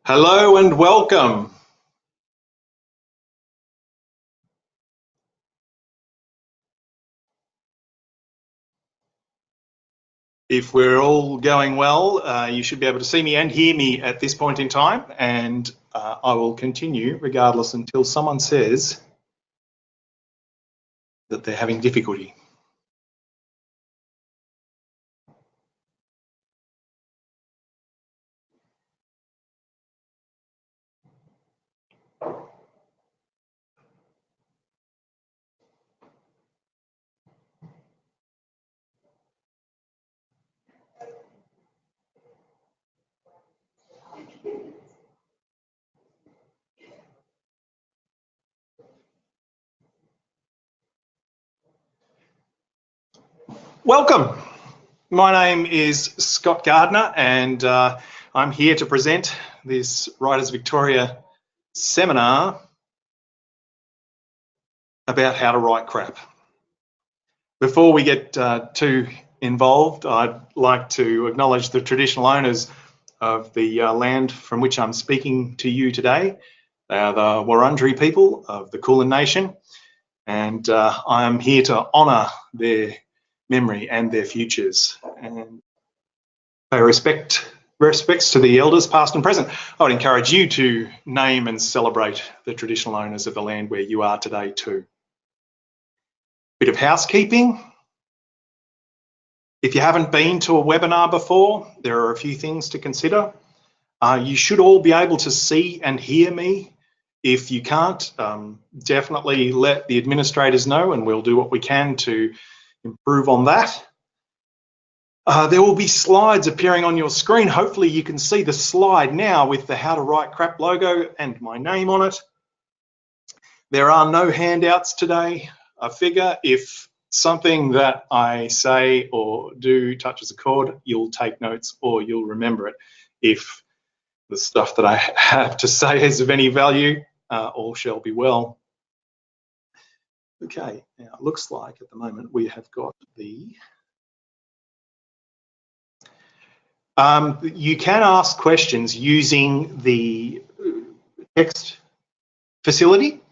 Hello and welcome. If we're all going well, you should be able to see me and hear me at this point in time, and I will continue regardless until someone says that they're having difficulty. Welcome. My name is Scot Gardner, and I'm here to present this Writers Victoria seminar about how to write crap. Before we get too involved, I'd like to acknowledge the traditional owners of the land from which I'm speaking to you today. They are the Wurundjeri people of the Kulin Nation, and I am here to honour their memory and their futures and pay respects to the elders past and present. I would encourage you to name and celebrate the traditional owners of the land where you are today too. Bit of housekeeping. If you haven't been to a webinar before, there are a few things to consider. You should all be able to see and hear me. If you can't, definitely let the administrators know and we'll do what we can to improve on that. There will be slides appearing on your screen. Hopefully you can see the slide now with the How to Write Crap logo and my name on it. There are no handouts today. I figure if something that I say or do touches a chord, you'll take notes or you'll remember it. If the stuff that I have to say is of any value, all shall be well. Okay, now it looks like at the moment we have got the... you can ask questions using the text facility,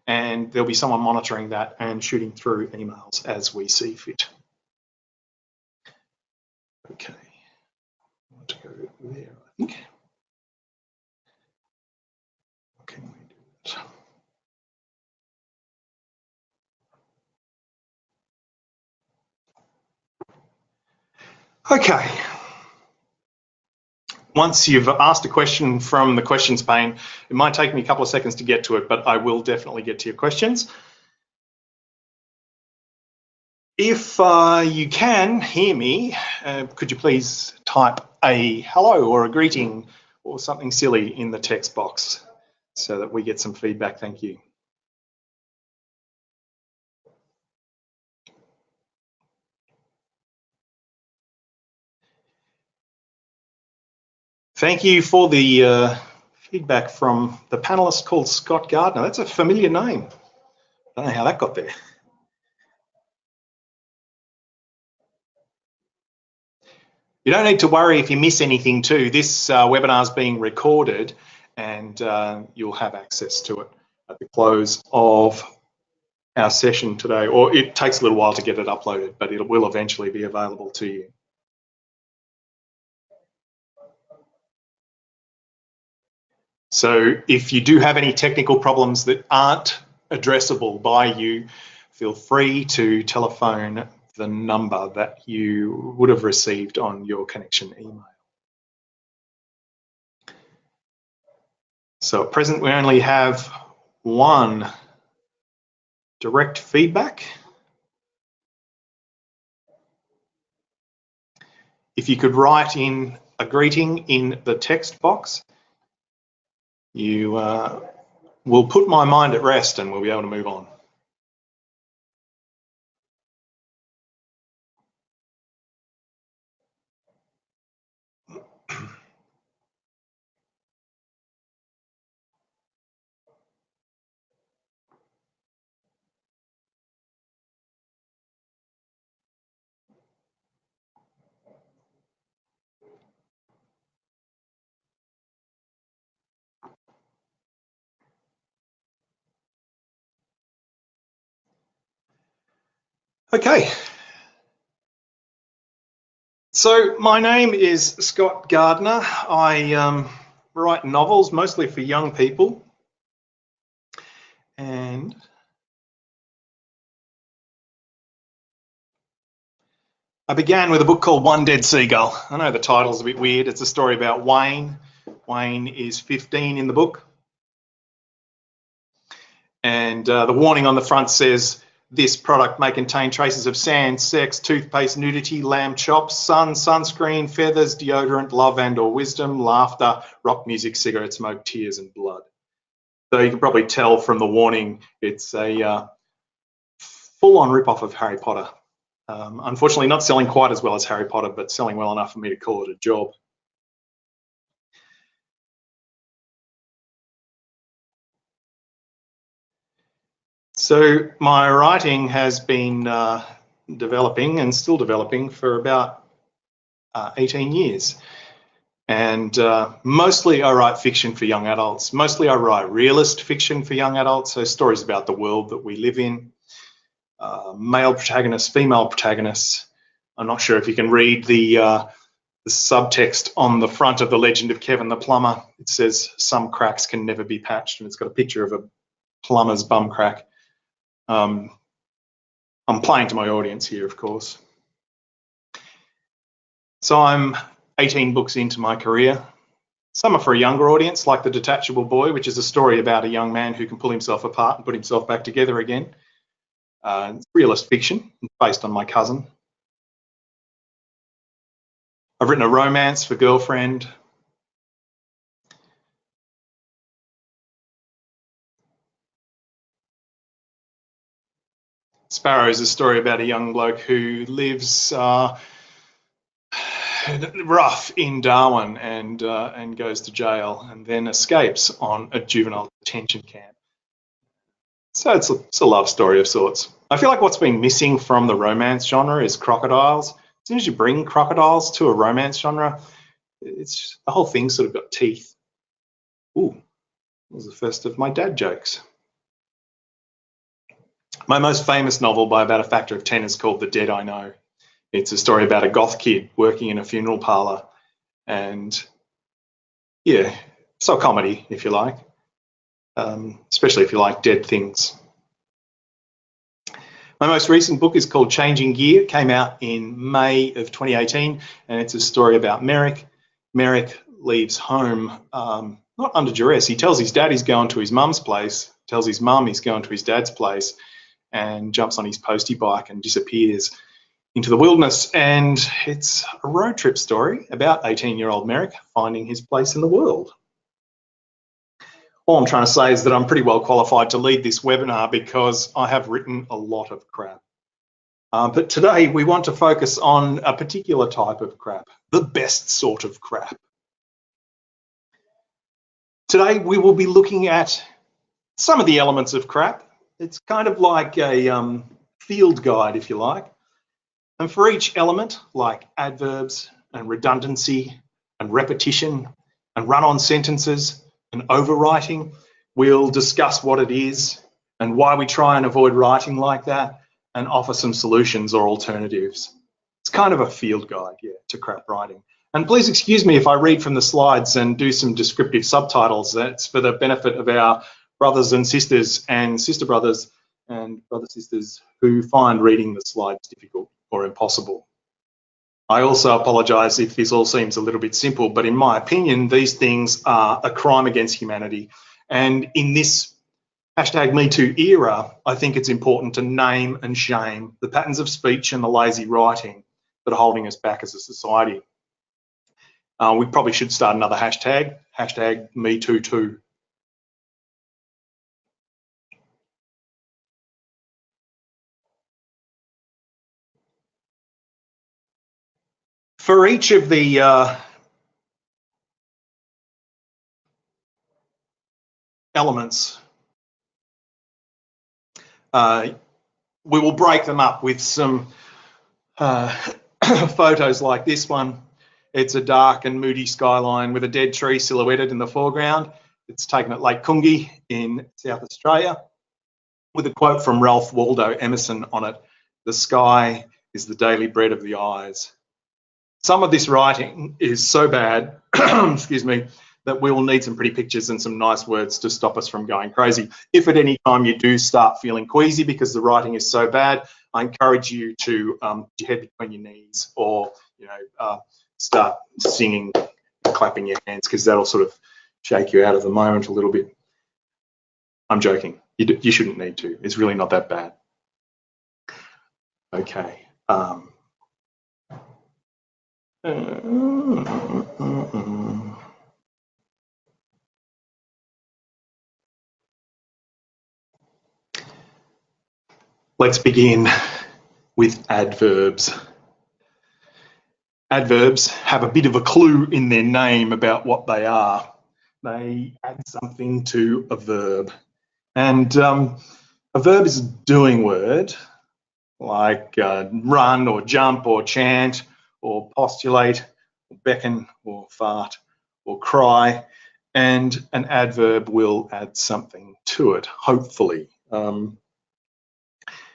and there'll be someone monitoring that and shooting through emails as we see fit. Okay, I want to go there, I think. What can we do? Okay. Once you've asked a question from the questions pane, it might take me a couple of seconds to get to it, but I will definitely get to your questions. If you can hear me, could you please type a hello or a greeting or something silly in the text box so that we get some feedback? Thank you. Thank you for the feedback from the panelist called Scot Gardner. That's a familiar name. I don't know how that got there. You don't need to worry if you miss anything too. This webinar is being recorded and you'll have access to it at the close of our session today, or it takes a little while to get it uploaded, but it will eventually be available to you. So if you do have any technical problems that aren't addressable by you, feel free to telephone the number that you would have received on your connection email. So at present, we only have one direct feedback. If you could write in a greeting in the text box, you will put my mind at rest and we'll be able to move on. Okay. So my name is Scot Gardner. I write novels mostly for young people. And I began with a book called One Dead Seagull. I know the title's a bit weird. It's a story about Wayne. Wayne is 15 in the book. And the warning on the front says, this product may contain traces of sand, sex, toothpaste, nudity, lamb chops, sun, sunscreen, feathers, deodorant, love and or wisdom, laughter, rock music, cigarette smoke, tears and blood. So you can probably tell from the warning, it's a full-on rip-off of Harry Potter. Unfortunately, not selling quite as well as Harry Potter, but selling well enough for me to call it a job. So my writing has been developing and still developing for about 18 years. And mostly I write fiction for young adults. Mostly I write realist fiction for young adults, so stories about the world that we live in. Male protagonists, female protagonists. I'm not sure if you can read the subtext on the front of The Legend of Kevin the Plumber. It says, some cracks can never be patched, and it's got a picture of a plumber's bum crack. I'm playing to my audience here, of course. So I'm 18 books into my career. Some are for a younger audience, like The Detachable Boy, which is a story about a young man who can pull himself apart and put himself back together again. It's realist fiction, based on my cousin. I've written a romance for Girlfriend. Sparrow is a story about a young bloke who lives rough in Darwin and goes to jail and then escapes on a juvenile detention camp. So it's a love story of sorts. I feel like what's been missing from the romance genre is crocodiles. As soon as you bring crocodiles to a romance genre, it's the whole thing's sort of got teeth. Ooh, that was the first of my dad jokes. My most famous novel by about a factor of 10 is called The Dead I Know. It's a story about a goth kid working in a funeral parlour, and yeah, it's a comedy if you like, especially if you like dead things. My most recent book is called Changing Gear. It came out in May of 2018, and it's a story about Merrick. Merrick leaves home not under duress. He tells his dad he's going to his mum's place, tells his mum he's going to his dad's place, and jumps on his postie bike and disappears into the wilderness. And it's a road trip story about 18-year-old Merrick finding his place in the world. All I'm trying to say is that I'm pretty well qualified to lead this webinar because I have written a lot of crap. But today we want to focus on a particular type of crap, the best sort of crap. Today we will be looking at some of the elements of crap. It's kind of like a field guide, if you like. And for each element, like adverbs and redundancy and repetition and run-on sentences and overwriting, we'll discuss what it is and why we try and avoid writing like that and offer some solutions or alternatives. It's kind of a field guide, yeah, to crap writing. And please excuse me if I read from the slides and do some descriptive subtitles. That's for the benefit of our brothers and sisters and sister brothers and brother sisters who find reading the slides difficult or impossible. I also apologise if this all seems a little bit simple, but in my opinion, these things are a crime against humanity. And in this #MeToo era, I think it's important to name and shame the patterns of speech and the lazy writing that are holding us back as a society. We probably should start another hashtag, #MeToo2. For each of the elements, we will break them up with some photos like this one. It's a dark and moody skyline with a dead tree silhouetted in the foreground. It's taken at Lake Coongie in South Australia with a quote from Ralph Waldo Emerson on it. The sky is the daily bread of the eyes. Some of this writing is so bad, excuse me, that we will need some pretty pictures and some nice words to stop us from going crazy. If at any time you do start feeling queasy because the writing is so bad, I encourage you to put your head between your knees, or start singing, clapping your hands, because that'll sort of shake you out of the moment a little bit. I'm joking. You shouldn't need to. It's really not that bad. Okay. Let's begin with adverbs. Adverbs have a bit of a clue in their name about what they are. They add something to a verb. And a verb is a doing word, like run or jump or chant or postulate or beckon or fart or cry. And an adverb will add something to it, hopefully.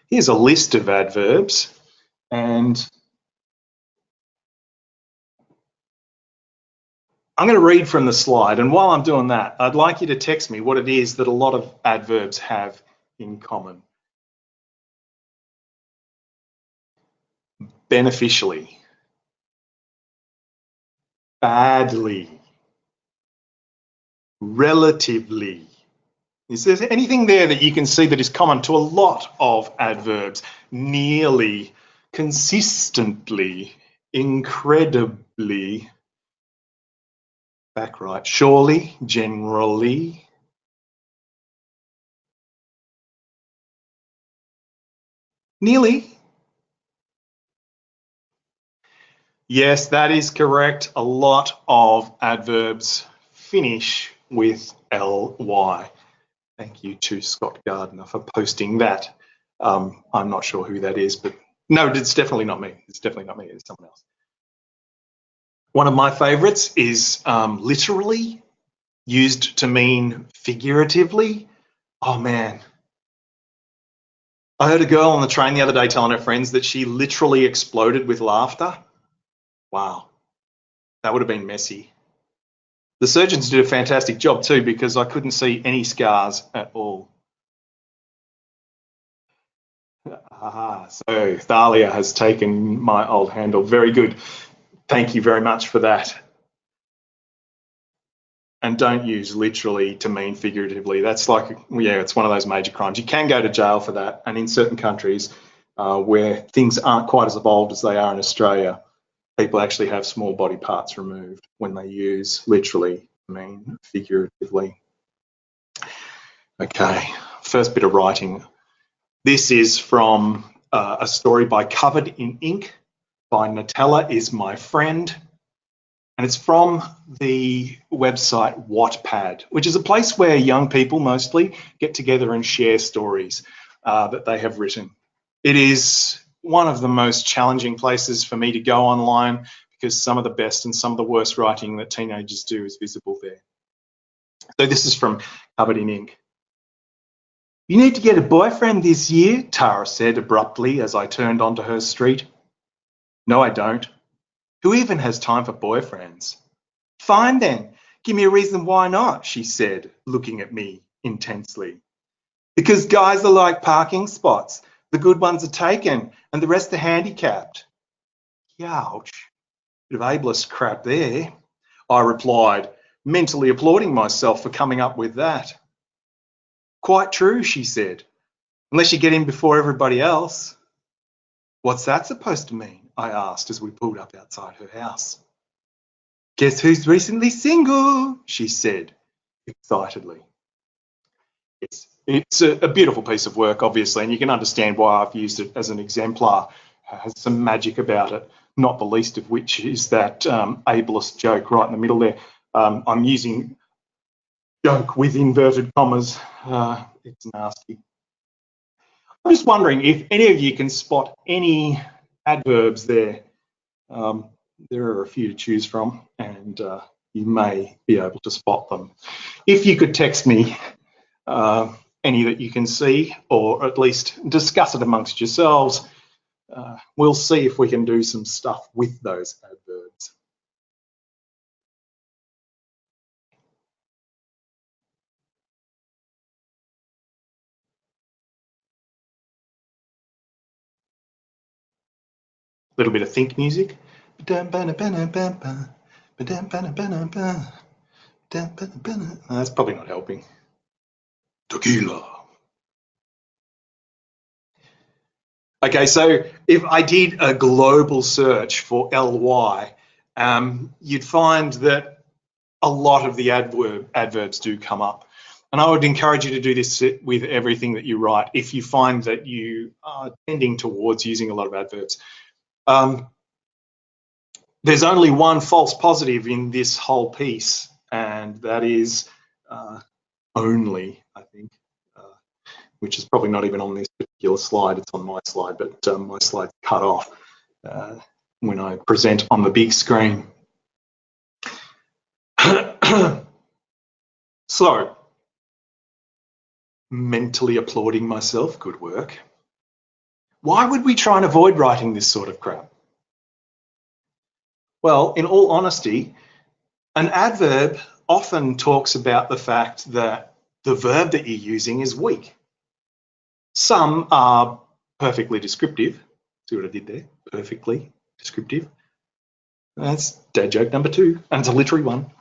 Here's a list of adverbs, and I'm going to read from the slide, and while I'm doing that, I'd like you to text me what it is that a lot of adverbs have in common. Beneficially, badly, relatively. Is there anything there that you can see that is common to a lot of adverbs? Nearly, consistently, incredibly, back right, surely, generally. Nearly. Yes, that is correct. A lot of adverbs finish with ly. Thank you to Scot Gardner for posting that. I'm not sure who that is, but no, it's definitely not me. It's definitely not me. It's someone else. One of my favourites is literally, used to mean figuratively. Oh man. I heard a girl on the train the other day telling her friends that she literally exploded with laughter. Wow, that would have been messy. The surgeons did a fantastic job too, because I couldn't see any scars at all. Aha, so Thalia has taken my old handle. Very good. Thank you very much for that. And don't use literally to mean figuratively. That's like, yeah, it's one of those major crimes. You can go to jail for that. And in certain countries where things aren't quite as evolved as they are in Australia, people actually have small body parts removed when they use literally to mean figuratively. Okay, first bit of writing. This is from a story by Covered in Ink by Nutella is My Friend. And it's from the website Wattpad, which is a place where young people mostly get together and share stories that they have written. It is one of the most challenging places for me to go online, because some of the best and some of the worst writing that teenagers do is visible there. So this is from Covered in Ink. You need to get a boyfriend this year, Tara said abruptly as I turned onto her street. No, I don't. Who even has time for boyfriends? Fine then, give me a reason why not, she said, looking at me intensely. Because guys are like parking spots. The good ones are taken and the rest are handicapped. Youch, bit of ableist crap there, I replied, mentally applauding myself for coming up with that. Quite true, she said, unless you get in before everybody else. What's that supposed to mean? I asked as we pulled up outside her house. Guess who's recently single? She said excitedly. It's a beautiful piece of work, obviously, and you can understand why I've used it as an exemplar. It has some magic about it, not the least of which is that ableist joke right in the middle there. I'm using joke with inverted commas. It's nasty. I'm just wondering if any of you can spot any adverbs there. There are a few to choose from, and you may be able to spot them. If you could text me any that you can see, or at least discuss it amongst yourselves, we'll see if we can do some stuff with those adverbs. A little bit of think music. That's probably not helping. Tequila. Okay, so if I did a global search for ly, you'd find that a lot of the adverbs do come up. And I would encourage you to do this with everything that you write if you find that you are tending towards using a lot of adverbs. There's only one false positive in this whole piece, and that is only, I think, which is probably not even on this particular slide. It's on my slide, but my slide's cut off when I present on the big screen. So, mentally applauding myself, good work. Why would we try and avoid writing this sort of crap? Well, in all honesty, an adverb often talks about the fact that the verb that you're using is weak. Some are perfectly descriptive. See what I did there? Perfectly descriptive. That's dad joke number 2, and it's a literary one.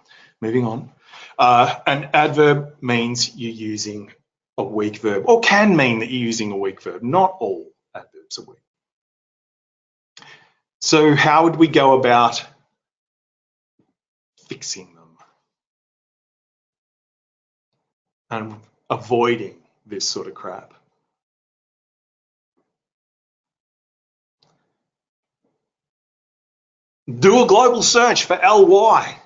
Moving on. An adverb means you're using a weak verb, or can mean that you're using a weak verb. Not all adverbs are weak. So how would we go about fixing them and avoiding this sort of crap? Do a global search for ly.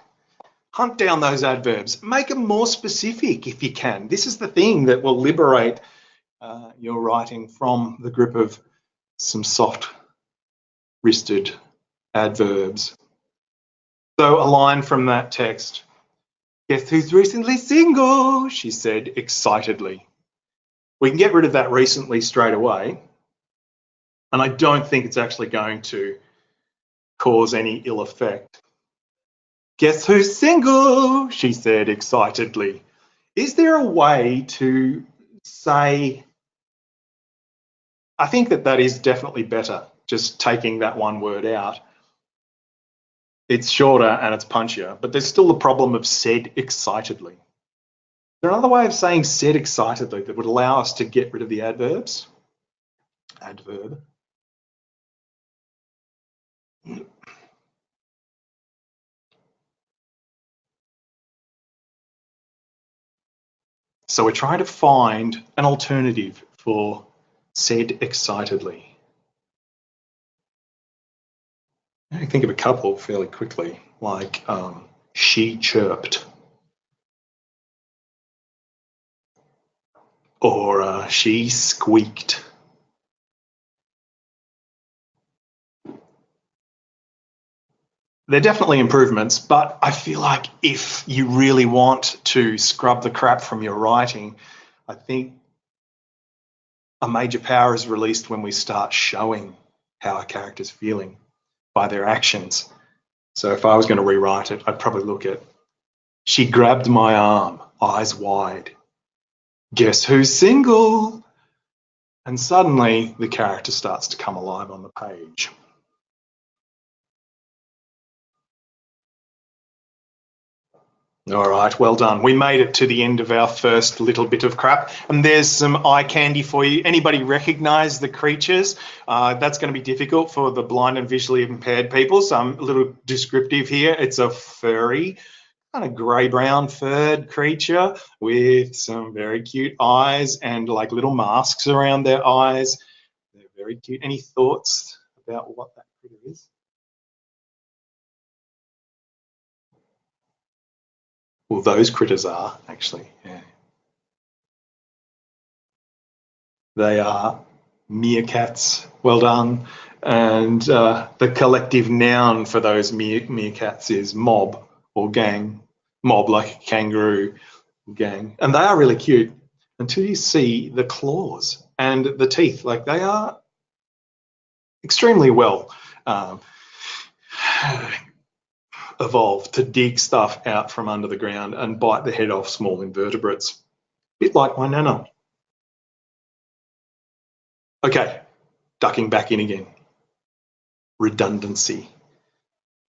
Hunt down those adverbs. Make them more specific if you can. This is the thing that will liberate your writing from the grip of some soft-wristed adverbs. So a line from that text. Guess who's recently single? She said excitedly. We can get rid of that recently straight away. And I don't think it's actually going to cause any ill effect. Guess who's single? She said excitedly. Is there a way to say, I think that is definitely better, just taking that one word out. It's shorter and it's punchier, but there's still the problem of said excitedly. Is there another way of saying said excitedly that would allow us to get rid of the adverbs? Adverb. So we're trying to find an alternative for said excitedly. I think of a couple fairly quickly, like she chirped, or she squeaked. They're definitely improvements, but I feel like if you really want to scrub the crap from your writing, I think a major power is released when we start showing how a character's feeling by their actions. So if I was going to rewrite it, I'd probably look at, she grabbed my arm, eyes wide. Guess who's single? And suddenly the character starts to come alive on the page. All right, well done. We made it to the end of our first little bit of crap, and there's some eye candy for you. Anybody recognize the creatures? That's going to be difficult for the blind and visually impaired people, so I'm a little descriptive here. It's a furry, kind of grey-brown furred creature with some very cute eyes and like little masks around their eyes. They're very cute. Any thoughts about what that critter is? Well, those critters are, actually, yeah. They are meerkats, well done. And the collective noun for those meerkats is mob or gang. Mob like a kangaroo, gang. And they are really cute until you see the claws and the teeth. Like they are extremely well evolved to dig stuff out from under the ground and bite the head off small invertebrates. A bit like my nana. Okay, ducking back in again. Redundancy.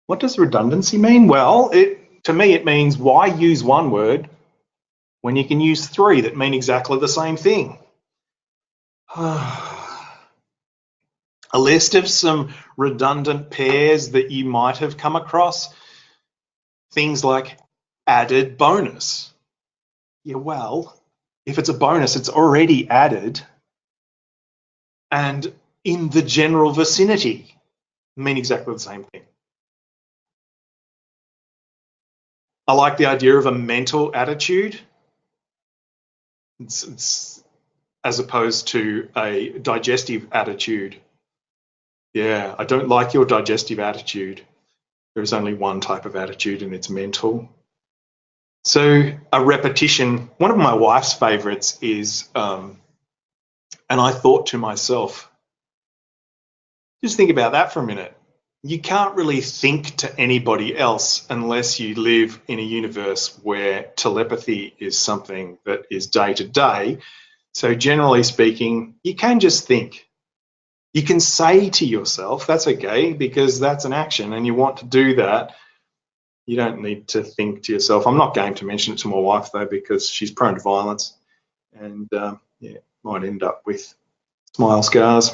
What does redundancy mean? Well, to me it means why use one word when you can use three that mean exactly the same thing? A list of some redundant pairs that you might have come across. Things like added bonus. Yeah, well, if it's a bonus, it's already added and in the general vicinity mean exactly the same thing. I like the idea of a mental attitude. It's as opposed to a digestive attitude. Yeah, I don't like your digestive attitude. There is only one type of attitude and it's mental. So a repetition, one of my wife's favourites is, and I thought to myself, just think about that for a minute. You can't really think to anybody else unless you live in a universe where telepathy is something that is day to day. So generally speaking, you can just think. You can say to yourself, that's okay, because that's an action and you want to do that. You don't need to think to yourself. I'm not going to mention it to my wife though, because she's prone to violence and yeah, might end up with smile scars.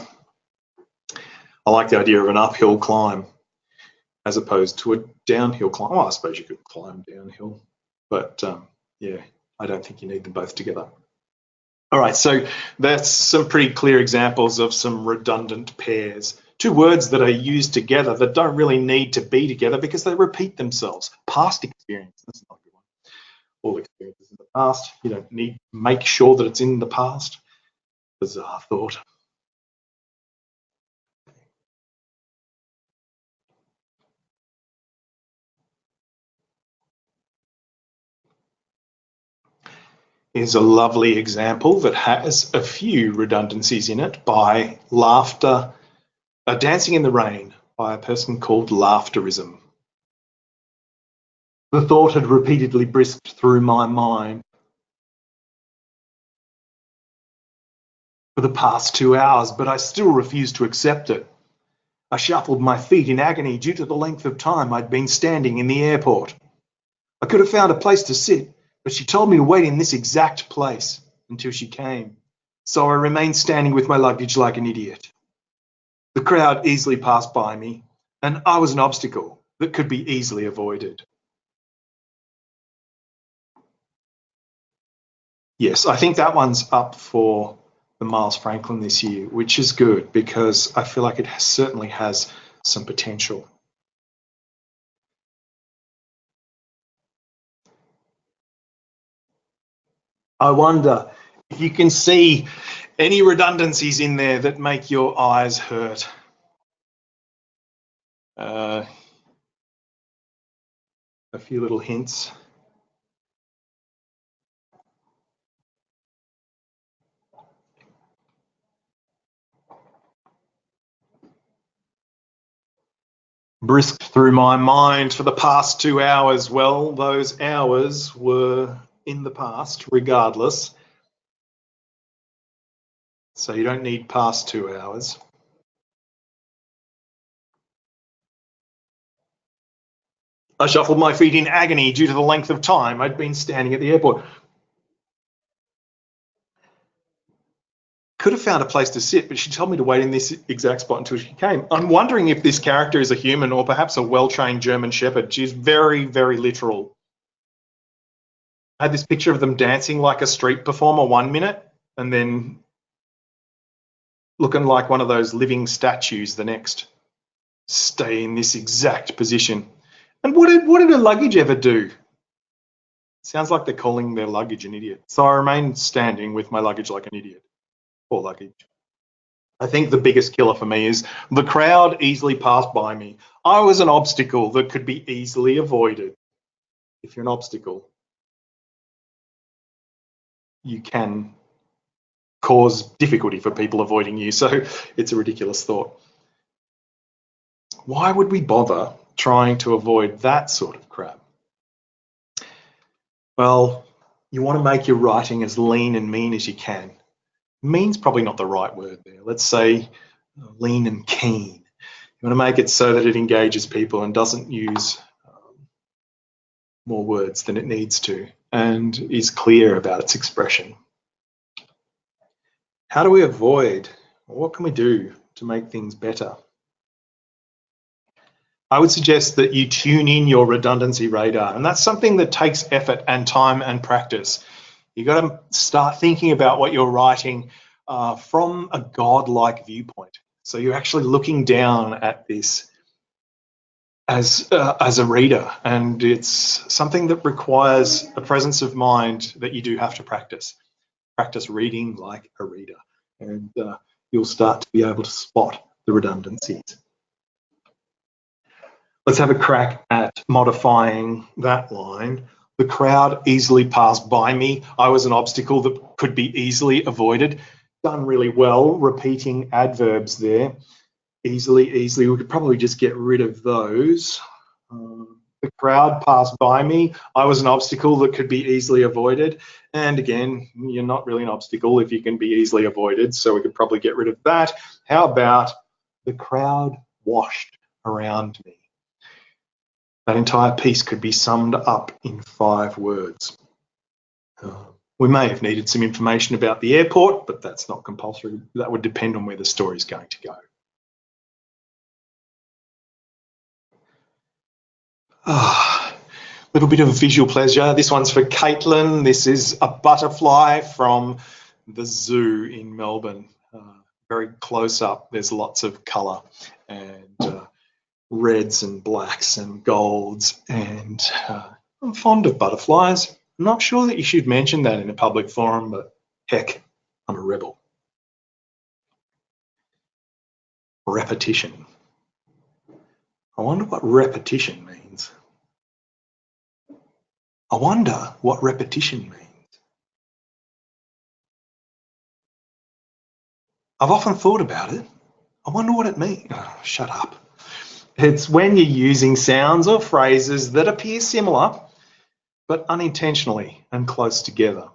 I like the idea of an uphill climb as opposed to a downhill climb. Well, I suppose you could climb downhill, but yeah, I don't think you need them both together. All right, so that's some pretty clear examples of some redundant pairs. Two words that are used together that don't really need to be together because they repeat themselves. Past experience, that's not a good one. All experiences in the past. You don't need to make sure that it's in the past. Bizarre thought. Is a lovely example that has a few redundancies in it by laughter, Dancing in the Rain by a person called Laughterism. The thought had repeatedly brisked through my mind for the past 2 hours, but I still refused to accept it. I shuffled my feet in agony due to the length of time I'd been standing in the airport. I could have found a place to sit, but she told me to wait in this exact place until she came. So I remained standing with my luggage like an idiot. The crowd easily passed by me, and I was an obstacle that could be easily avoided. Yes, I think that one's up for the Miles Franklin this year, which is good because I feel like it certainly has some potential. I wonder if you can see any redundancies in there that make your eyes hurt. A few little hints. Brisked through my mind for the past 2 hours. Well, those hours were in the past regardless. So you don't need past 2 hours. I shuffled my feet in agony due to the length of time I'd been standing at the airport. Could have found a place to sit, but she told me to wait in this exact spot until she came. I'm wondering if this character is a human or perhaps a well-trained German Shepherd. She's very, very literal. I had this picture of them dancing like a street performer 1 minute and then looking like one of those living statues the next. Stay in this exact position. And what did her luggage ever do? Sounds like they're calling their luggage an idiot. So I remained standing with my luggage like an idiot. Poor luggage. I think the biggest killer for me is the crowd easily passed by me. I was an obstacle that could be easily avoided. If you're an obstacle, you can cause difficulty for people avoiding you. So it's a ridiculous thought. Why would we bother trying to avoid that sort of crap? Well, you want to make your writing as lean and mean as you can. Mean's probably not the right word there. Let's say lean and keen. You want to make it so that it engages people and doesn't use more words than it needs to and is clear about its expression. How do we avoid, or what can we do to make things better? I would suggest that you tune in your redundancy radar, and that's something that takes effort and time and practice. You've got to start thinking about what you're writing from a godlike viewpoint. So you're actually looking down at this as a reader, and it's something that requires a presence of mind that you do have to practice. Practice reading like a reader, and you'll start to be able to spot the redundancies. Let's have a crack at modifying that line. The crowd easily passed by me. I was an obstacle that could be easily avoided. Done really well, repeating adverbs there. Easily, easily. We could probably just get rid of those. The crowd passed by me. I was an obstacle that could be easily avoided. And again, you're not really an obstacle if you can be easily avoided, so we could probably get rid of that. How about the crowd washed around me? That entire piece could be summed up in 5 words. We may have needed some information about the airport, but that's not compulsory. That would depend on where the story's going to go. Little bit of visual pleasure. This one's for Caitlin. This is a butterfly from the zoo in Melbourne. Very close up. There's lots of colour and reds and blacks and golds, and I'm fond of butterflies. I'm not sure that you should mention that in a public forum, but heck, I'm a rebel. Repetition. I wonder what repetition means. I wonder what repetition means. I've often thought about it. I wonder what it means. Oh, shut up. It's when you're using sounds or phrases that appear similar, but unintentionally and close together.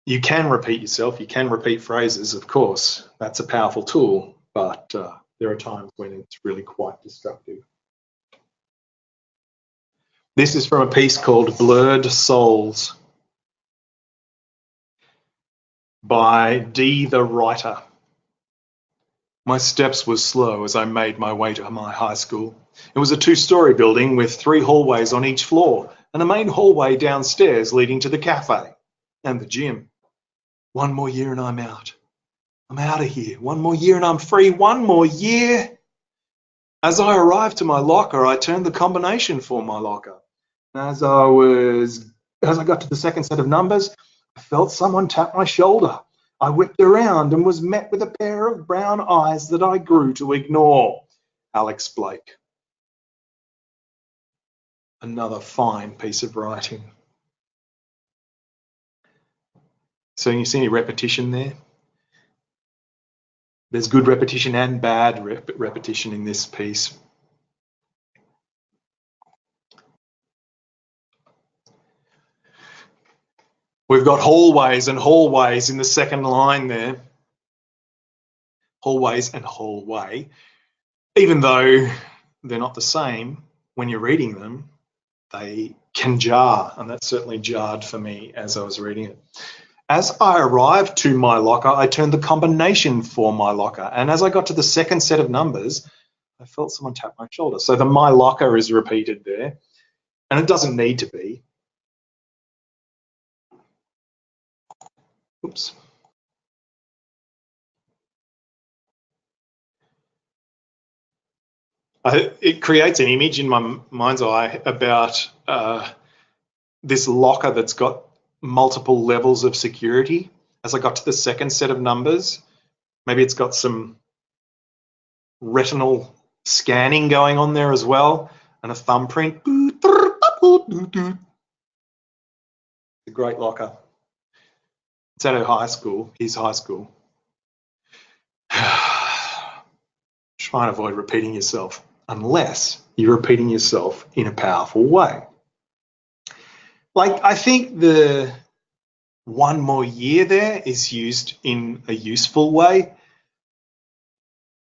You can repeat yourself, you can repeat phrases, of course. That's a powerful tool, but there are times when it's really quite destructive. This is from a piece called Blurred Souls by D. the Writer. My steps were slow as I made my way to my high school. It was a 2-story building with 3 hallways on each floor and a main hallway downstairs leading to the cafe and the gym. 1 more year and I'm out. I'm out of here. 1 more year and I'm free. 1 more year. As I arrived to my locker, I turned the combination for my locker. As I got to the second set of numbers, I felt someone tap my shoulder. I whipped around and was met with a pair of brown eyes that I grew to ignore. Alex Blake. Another fine piece of writing. So you see any repetition there? There's good repetition and bad repetition in this piece. We've got hallways and hallways in the second line there. Hallways and hallway. Even though they're not the same, when you're reading them, they can jar, and that certainly jarred for me as I was reading it. As I arrived to my locker, I turned the combination for my locker, and as I got to the second set of numbers, I felt someone tap my shoulder. So the my locker is repeated there, and it doesn't need to be. Oops. It creates an image in my mind's eye about this locker that's got multiple levels of security. As I got to the second set of numbers, maybe it's got some retinal scanning going on there as well, and a thumbprint. It's a great locker. It's at her high school, his high school. try and avoid repeating yourself unless you're repeating yourself in a powerful way. Like, I think the one more year there is used in a useful way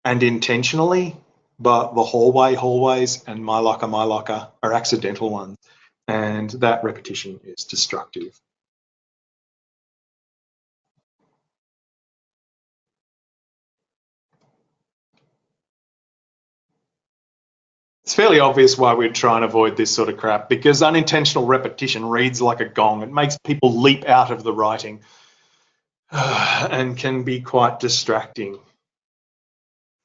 and intentionally, but the hallway, hallways, and my locker are accidental ones, and that repetition is destructive. It's fairly obvious why we'd try and avoid this sort of crap, because unintentional repetition reads like a gong. It makes people leap out of the writing and can be quite distracting.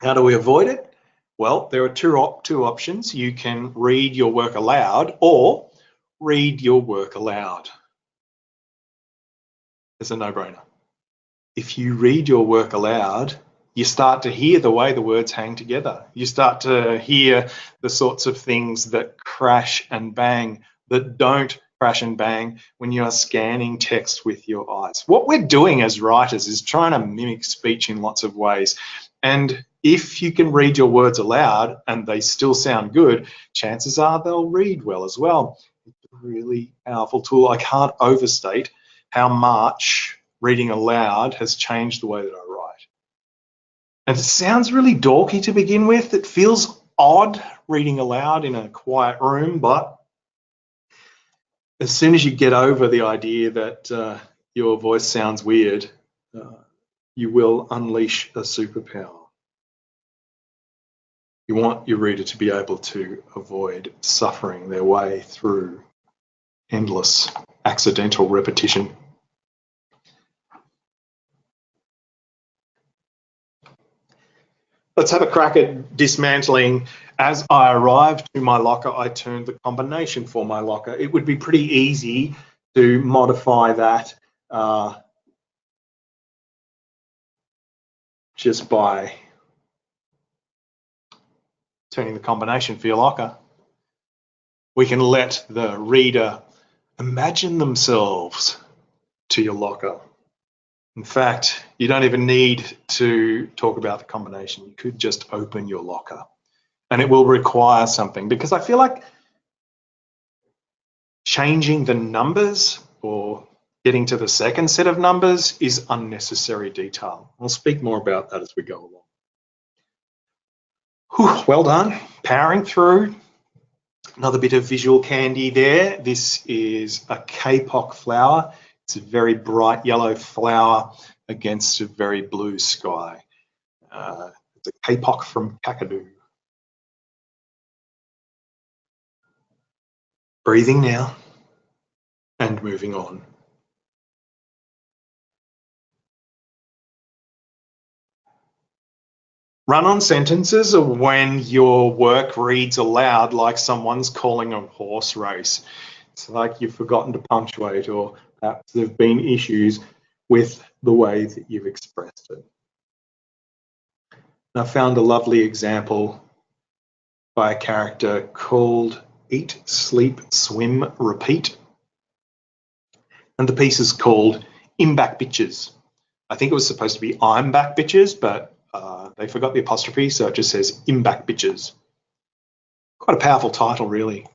How do we avoid it? Well, there are two options. You can read your work aloud or read your work aloud. It's a no-brainer. If you read your work aloud, you start to hear the way the words hang together. You start to hear the sorts of things that crash and bang, that don't crash and bang when you are scanning text with your eyes. What we're doing as writers is trying to mimic speech in lots of ways. And if you can read your words aloud and they still sound good, chances are they'll read well as well. It's a really powerful tool. I can't overstate how much reading aloud has changed the way that I write. And it sounds really dorky to begin with. It feels odd reading aloud in a quiet room, but as soon as you get over the idea that your voice sounds weird, you will unleash a superpower. You want your reader to be able to avoid suffering their way through endless accidental repetition. Let's have a crack at dismantling. As I arrived to my locker, I turned the combination for my locker. It would be pretty easy to modify that just by turning the combination for your locker. We can let the reader imagine themselves to your locker. In fact, you don't even need to talk about the combination. You could just open your locker, and it will require something, because I feel like changing the numbers or getting to the second set of numbers is unnecessary detail. I'll speak more about that as we go along. Whew, well done, powering through. Another bit of visual candy there. This is a kapok flower. It's a very bright yellow flower against a very blue sky. It's a kapok from Kakadu. Breathing now and moving on. Run-on sentences are when your work reads aloud like someone's calling a horse race. It's like you've forgotten to punctuate, or perhaps there have been issues with the way that you've expressed it. And I found a lovely example by a character called Eat, Sleep, Swim, Repeat. And the piece is called "I'm Back Bitches." I think it was supposed to be "I'm Back Bitches," but they forgot the apostrophe, so it just says "I'm Back Bitches." Quite a powerful title, really.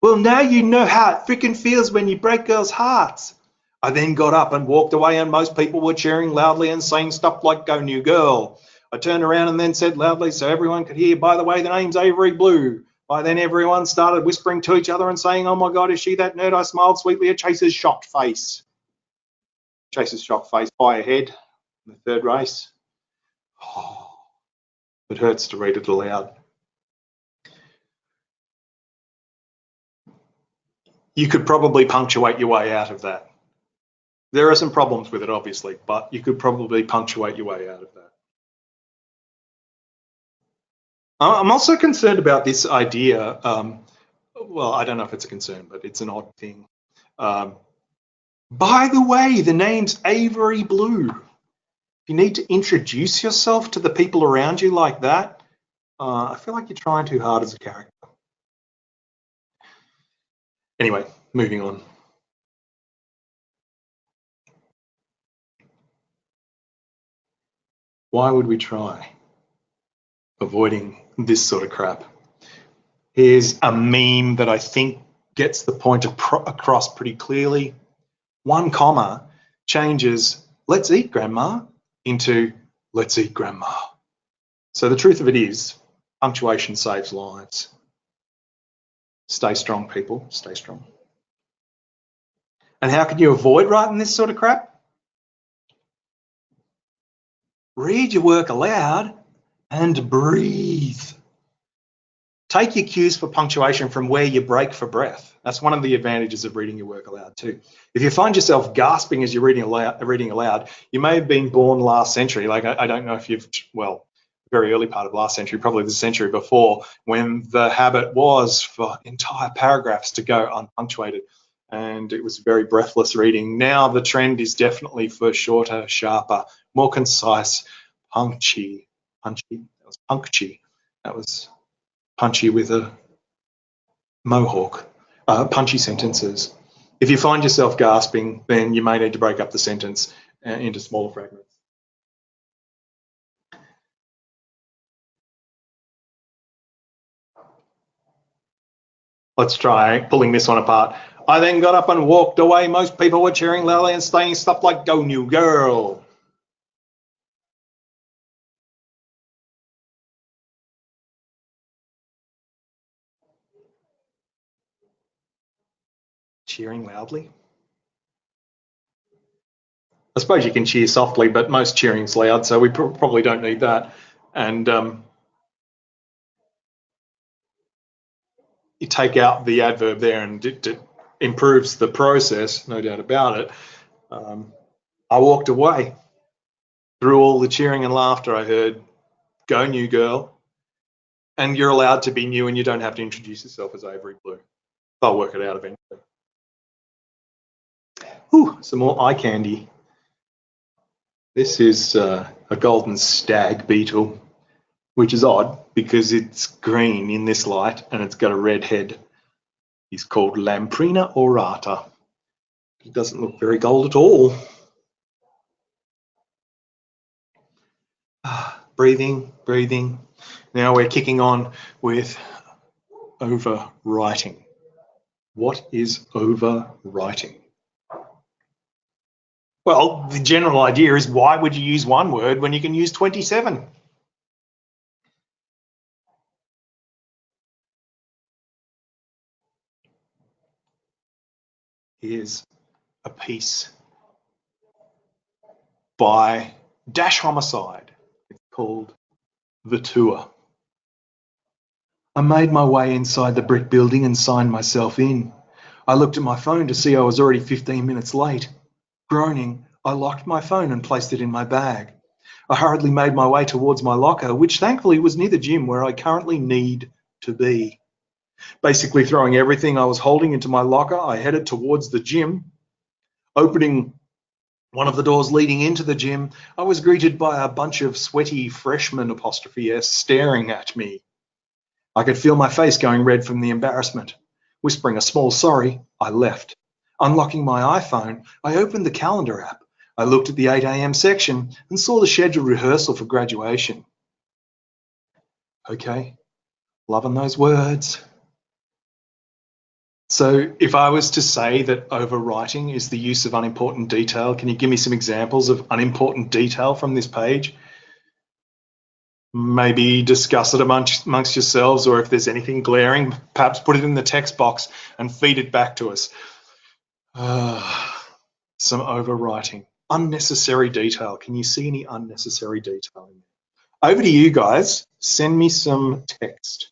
Well, now you know how it freaking feels when you break girls' hearts. I then got up and walked away, and most people were cheering loudly and saying stuff like "Go New Girl." I turned around and then said loudly so everyone could hear, "By the way, the name's Avery Blue." By then everyone started whispering to each other and saying, "Oh my God, is she that nerd?" I smiled sweetly at Chase's shocked face. Chase's shocked face by ahead in the third race. Oh, it hurts to read it aloud. You could probably punctuate your way out of that. There are some problems with it, obviously, but you could probably punctuate your way out of that. I'm also concerned about this idea. Well, I don't know if it's a concern, but it's an odd thing. By the way, the name's Avery Blue. If you need to introduce yourself to the people around you like that, I feel like you're trying too hard as a character. Anyway, moving on. Why would we try? avoiding this sort of crap. Here's a meme that I think gets the point across pretty clearly. 1 comma changes "let's eat grandma" into "let's eat grandma." So the truth of it is, punctuation saves lives. Stay strong, people, stay strong. And how can you avoid writing this sort of crap? Read your work aloud and breathe. Take your cues for punctuation from where you break for breath. That's one of the advantages of reading your work aloud too. If you find yourself gasping as you're reading aloud, you may have been born last century. Like I don't know if you've, well, very early part of last century, probably the century before, when the habit was for entire paragraphs to go unpunctuated, and it was very breathless reading. Now the trend is definitely for shorter, sharper, more concise, punchy. That was punchy. That was punchy with a mohawk. Punchy sentences. If you find yourself gasping, then you may need to break up the sentence into smaller fragments. Let's try pulling this one apart. I then got up and walked away. Most people were cheering loudly and saying stuff like, "Go new girl." Cheering loudly? I suppose you can cheer softly, but most cheering's loud, so we probably don't need that. And you take out the adverb there and it improves the process, no doubt about it. I walked away. Through all the cheering and laughter, I heard, "Go new girl." And you're allowed to be new and you don't have to introduce yourself as Avery Blue. They'll work it out eventually. Ooh, some more eye candy. This is a golden stag beetle, which is odd because it's green in this light and it's got a red head. He's called Lamprina aurata. He doesn't look very gold at all. Breathing, breathing. Now we're kicking on with overwriting. What is overwriting? Well, the general idea is, why would you use one word when you can use 27? Here's a piece by Dash Homicide. It's called The Tour. I made my way inside the brick building and signed myself in. I looked at my phone to see I was already 15 minutes late. Groaning, I locked my phone and placed it in my bag. I hurriedly made my way towards my locker, which thankfully was near the gym where I currently need to be. Basically throwing everything I was holding into my locker, I headed towards the gym. Opening one of the doors leading into the gym, I was greeted by a bunch of sweaty freshmen ''s staring at me. I could feel my face going red from the embarrassment. Whispering a small sorry, I left. Unlocking my iPhone, I opened the calendar app. I looked at the 8 a.m. section and saw the scheduled rehearsal for graduation. Okay, loving those words. So if I was to say that overwriting is the use of unimportant detail, can you give me some examples of unimportant detail from this page? Maybe discuss it amongst yourselves, or if there's anything glaring, perhaps put it in the text box and feed it back to us. Some overwriting. Unnecessary detail. Can you see any unnecessary detail in there? Over to you guys. Send me some text.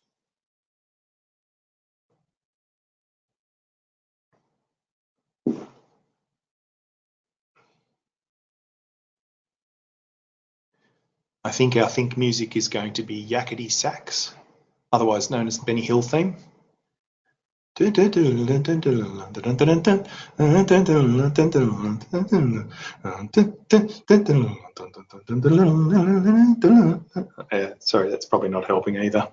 I think our think music is going to be Yakety Sax, otherwise known as the Benny Hill theme. Sorry, that's probably not helping either.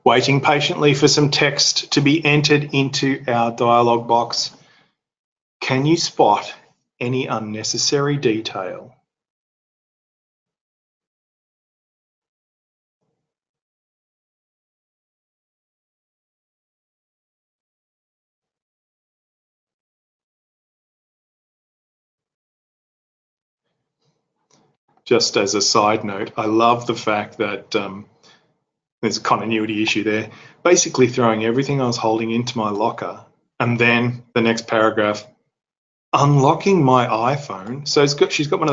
Waiting patiently for some text to be entered into our dialog box. Can you spot any unnecessary detail? just as a side note, I love the fact that there's a continuity issue there. Basically throwing everything I was holding into my locker, and then the next paragraph, unlocking my iPhone. So he's got one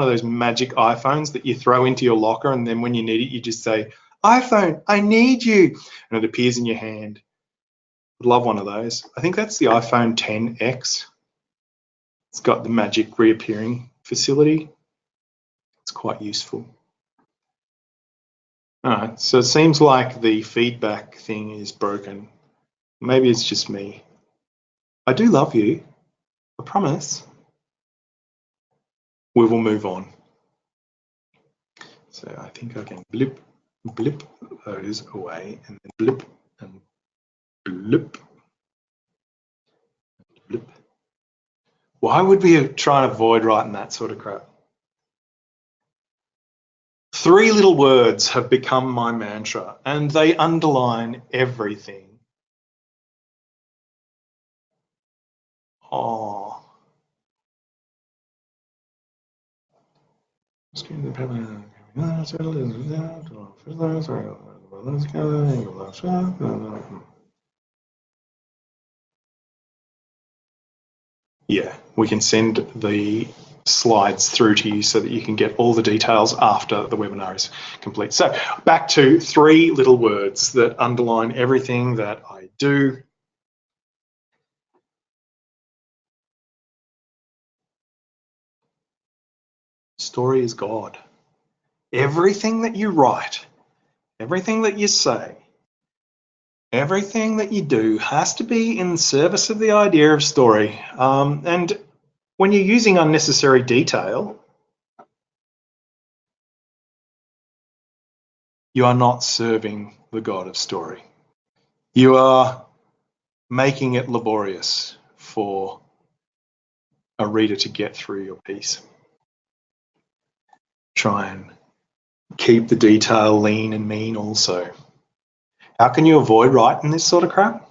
of those magic iPhones that you throw into your locker, and then when you need it, you just say, iPhone, I need you, and it appears in your hand. I'd love one of those. I think that's the iPhone XS. It's got the magic reappearing facility. It's quite useful. All right, so it seems like the feedback thing is broken. Maybe it's just me. I do love you, I promise. We will move on. So I think I can blip those away, and then blip and blip. Blip. Why would we try and avoid writing that sort of crap? 3 little words have become my mantra, and they underline everything. Oh. Yeah, we can send the slides through to you so that you can get all the details after the webinar is complete. So back to 3 little words that underline everything that I do. Story is God. Everything that you write, everything that you say, everything that you do has to be in service of the idea of story. And when you're using unnecessary detail, you are not serving the God of story. You are making it laborious for a reader to get through your piece. Try and keep the detail lean and mean also. How can you avoid writing this sort of crap?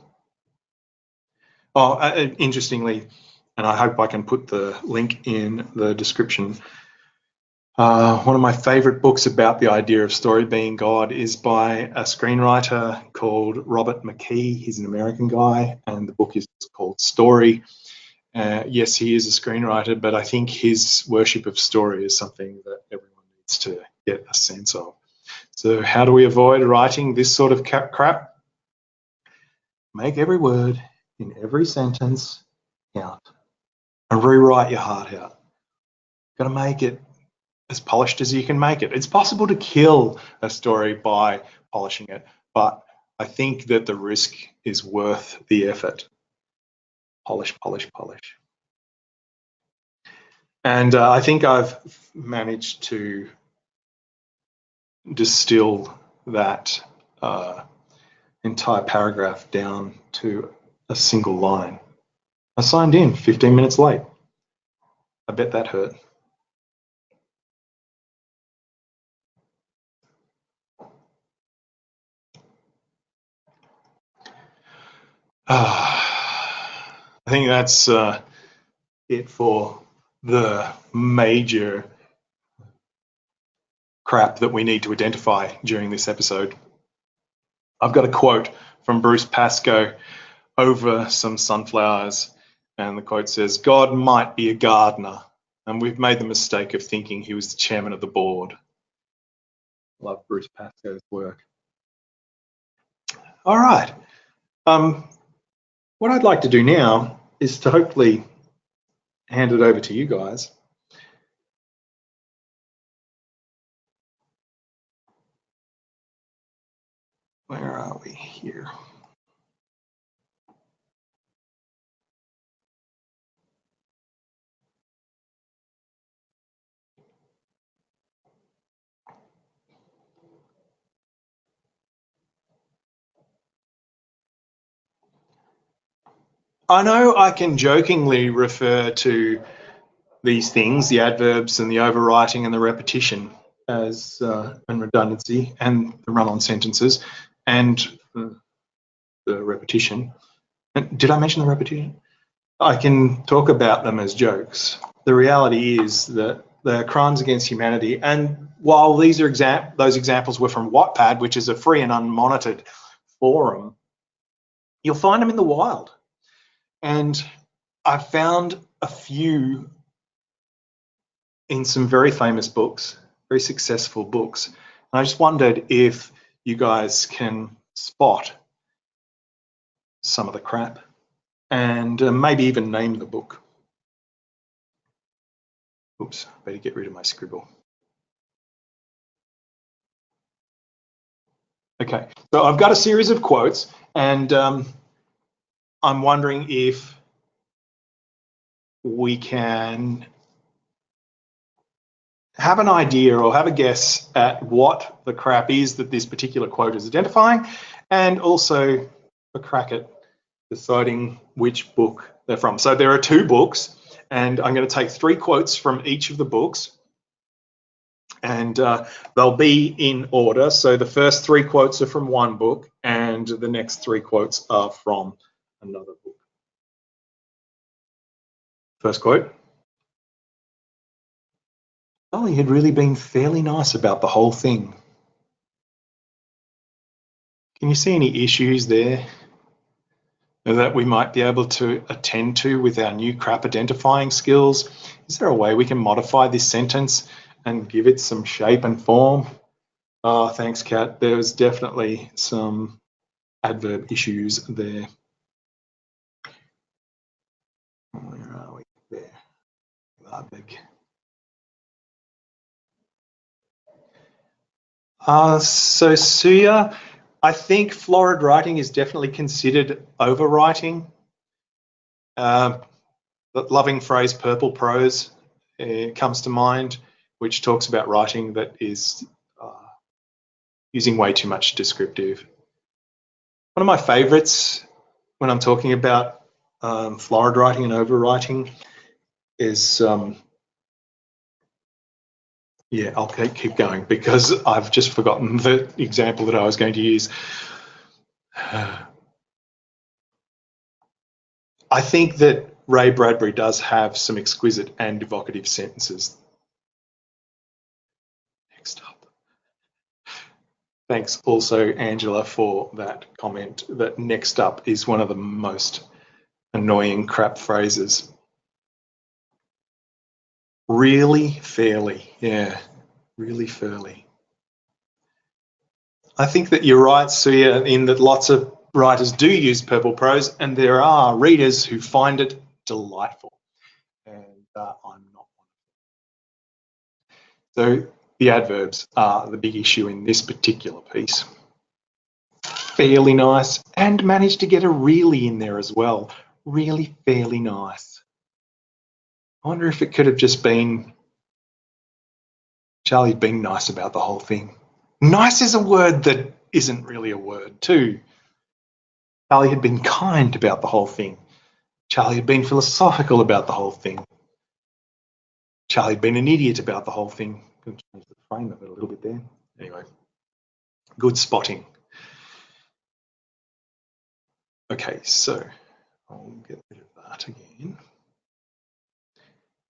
Oh, interestingly, and I hope I can put the link in the description, one of my favorite books about the idea of story being God is by a screenwriter called Robert McKee. He's an American guy, and the book is called Story. Yes, he is a screenwriter, but I think his worship of story is something that everyone needs to get a sense of. So how do we avoid writing this sort of crap? Make every word in every sentence count and rewrite your heart out. Got to make it as polished as you can make it. It's possible to kill a story by polishing it, but I think that the risk is worth the effort. Polish, polish, polish. And I think I've managed to distill that entire paragraph down to a single line. I signed in 15 minutes late. I bet that hurt. I think that's it for the major crap that we need to identify during this episode. I've got a quote from Bruce Pascoe over some sunflowers, and the quote says, "God might be a gardener, and we've made the mistake of thinking he was the chairman of the board." Love Bruce Pascoe's work. All right. What I'd like to do now is to hopefully hand it over to you guys. Where are we here? I know I can jokingly refer to these things, the adverbs and the overwriting and the repetition as and redundancy and the run-on sentences and the repetition. And did I mention the repetition? I can talk about them as jokes. The reality is that the crimes against humanity. And while these are those examples were from Wattpad, which is a free and unmonitored forum, you'll find them in the wild. And I found a few in some very famous books, very successful books. And I just wondered if you guys can spot some of the crap and maybe even name the book. Oops, I better get rid of my scribble. Okay, so I've got a series of quotes, and I'm wondering if we can have an idea or have a guess at what the crap is that this particular quote is identifying, and also a crack at deciding which book they're from. So there are 2 books, and I'm going to take 3 quotes from each of the books, and they'll be in order. So the first 3 quotes are from one book, and the next 3 quotes are from another book. First quote. Charlie had really been fairly nice about the whole thing. Can you see any issues there that we might be able to attend to with our new crap identifying skills? Is there a way we can modify this sentence and give it some shape and form? Oh, thanks, Kat. There's definitely some adverb issues there. Where are we? There. Big. So Suya, I think florid writing is definitely considered overwriting. The loving phrase purple prose comes to mind, which talks about writing that is using way too much descriptive. One of my favorites when I'm talking about florid writing and overwriting is yeah, I'll keep going because I've just forgotten the example that I was going to use. I think that Ray Bradbury does have some exquisite and evocative sentences. Next up. Thanks also, Angela, for that comment that next up is one of the most annoying crap phrases. Really fairly, yeah, really fairly. I think that you're right, Suya, in that lots of writers do use purple prose, and there are readers who find it delightful, and I'm not one. So the adverbs are the big issue in this particular piece. Fairly nice, and managed to get a really in there as well. Really fairly nice. I wonder if it could have just been Charlie'd been nice about the whole thing. Nice is a word that isn't really a word too. Charlie had been kind about the whole thing. Charlie had been philosophical about the whole thing. Charlie had been an idiot about the whole thing. I'm going to change the frame of it a little bit there. Anyway, good spotting. Okay, so I'll get rid of that again